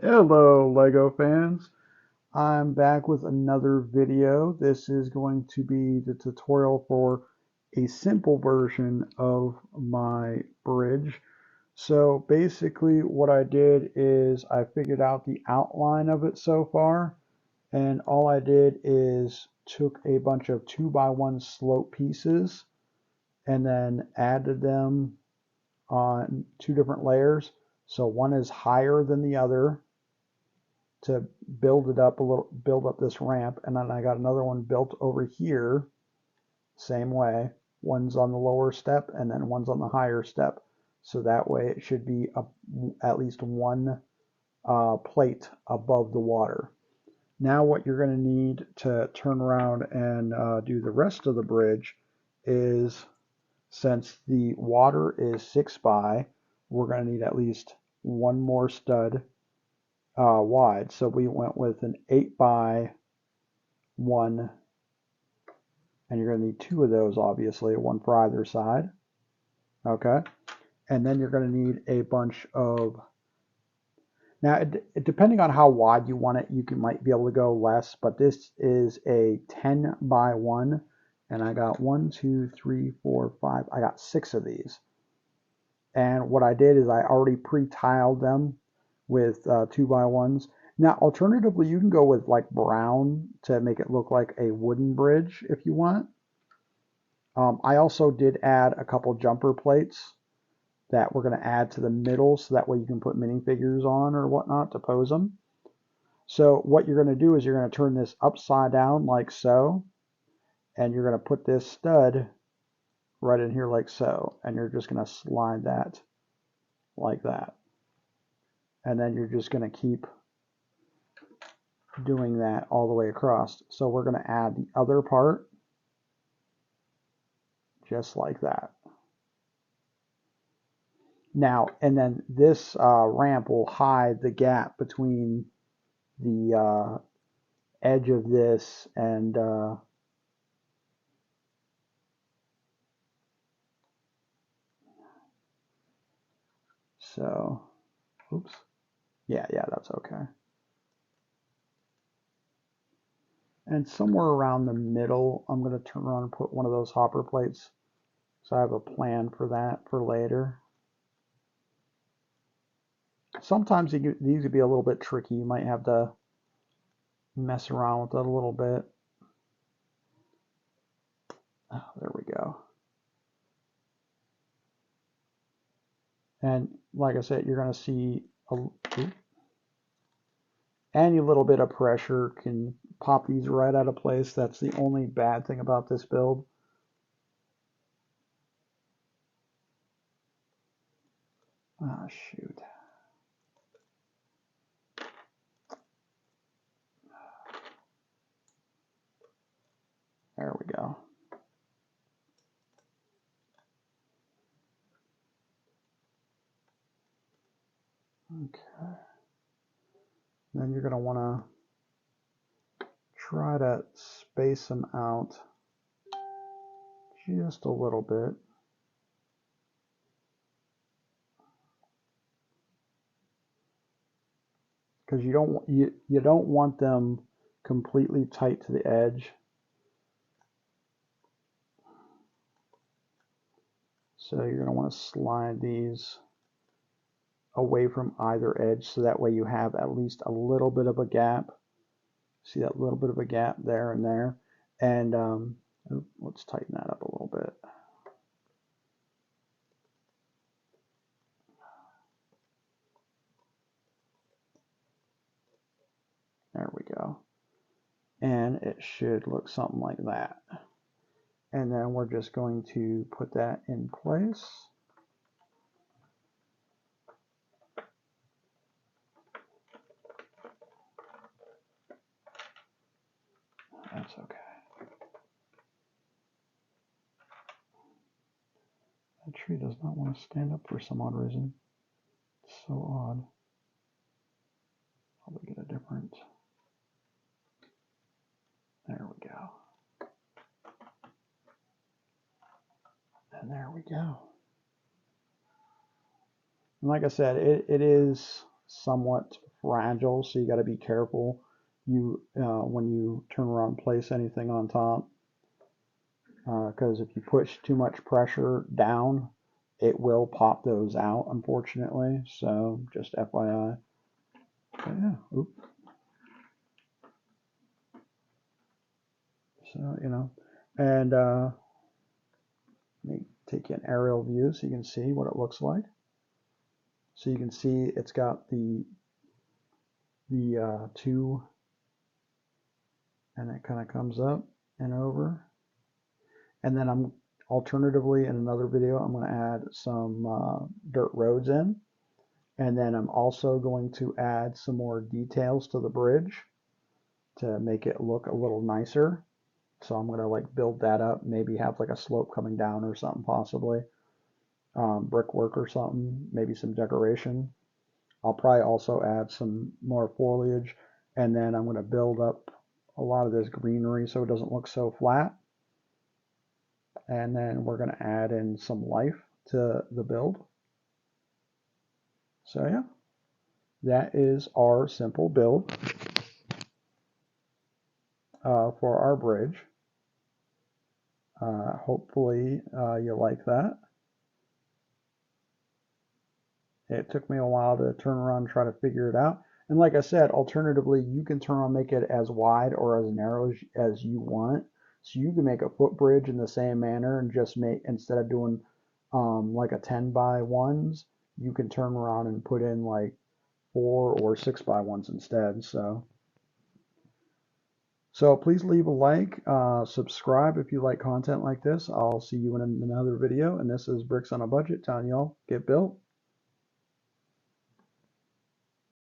Hello, Lego fans. I'm back with another video. This is going to be the tutorial for a simple version of my bridge. So basically what I did is I figured out the outline of it so far, and all I did is took a bunch of 2x1 slope pieces and then added them on two different layers. So one is higher than the other to build it up a little, build up this ramp, and then I got another one built over here, same way. One's on the lower step and then one's on the higher step. So that way it should be at least one plate above the water. Now what you're going to need to turn around and do the rest of the bridge is, since the water is 6x, we're going to need at least one more stud wide. So we went with an 8x1, and you're going to need two of those, obviously, one for either side. Okay. And then you're going to need a bunch of, now depending on how wide you want it, you might be able to go less, but this is a 10x1, and I got 1, 2, 3, 4, 5, I got 6 of these. And what I did is I already pre-tiled them with 2x1s. Now, alternatively, you can go with like brown to make it look like a wooden bridge if you want. I also did add a couple jumper plates that we're going to add to the middle, so that way you can put minifigures on or whatnot to pose them. So what you're going to do is you're going to turn this upside down like so, and you're going to put this stud right in here like so, and you're just going to slide that like that. And then you're just going to keep doing that all the way across. So we're going to add the other part just like that. Now, and then this ramp will hide the gap between the edge of this and so, oops. Yeah, that's okay. And somewhere around the middle, I'm going to turn around and put one of those hopper plates. So I have a plan for that for later. Sometimes these could be a little bit tricky. You might have to mess around with it a little bit. Oh, there we go. And like I said, you're going to see any little bit of pressure can pop these right out of place. That's the only bad thing about this build. Ah, shoot. There we go. Okay. Then you're going to want to try to space them out just a little bit. Because you don't want them completely tight to the edge. So you're going to want to slide these away from either edge, so that way you have at least a little bit of a gap. See that little bit of a gap there and there. And let's tighten that up a little bit. There we go. And it should look something like that. And then we're just going to put that in place. That's okay. That tree does not want to stand up for some odd reason. It's so odd. Probably get a different. There we go. And there we go. And like I said, it is somewhat fragile, so you got to be careful when you turn around and place anything on top, because if you push too much pressure down, it will pop those out, unfortunately. So just FYI. But yeah, oops. So and let me take an aerial view so you can see what it looks like. So you can see it's got the two, and it kind of comes up and over. And then alternatively in another video, I'm going to add some dirt roads in. And then I'm also going to add some more details to the bridge to make it look a little nicer. So I'm going to like build that up, maybe have like a slope coming down or something possibly. Brickwork or something, maybe some decoration. I'll probably also add some more foliage, and then I'm going to build up a lot of this greenery so it doesn't look so flat. And then we're going to add in some life to the build. So yeah, that is our simple build for our bridge. Hopefully you like that. It took me a while to turn around and try to figure it out. And like I said, alternatively, you can turn around and make it as wide or as narrow as you want. So you can make a footbridge in the same manner and just make, instead of doing like a 10 by 1s, you can turn around and put in like 4 or 6 by 1s instead. So please leave a like, subscribe if you like content like this. I'll see you in another video. And this is Bricks on a Budget telling y'all, get built.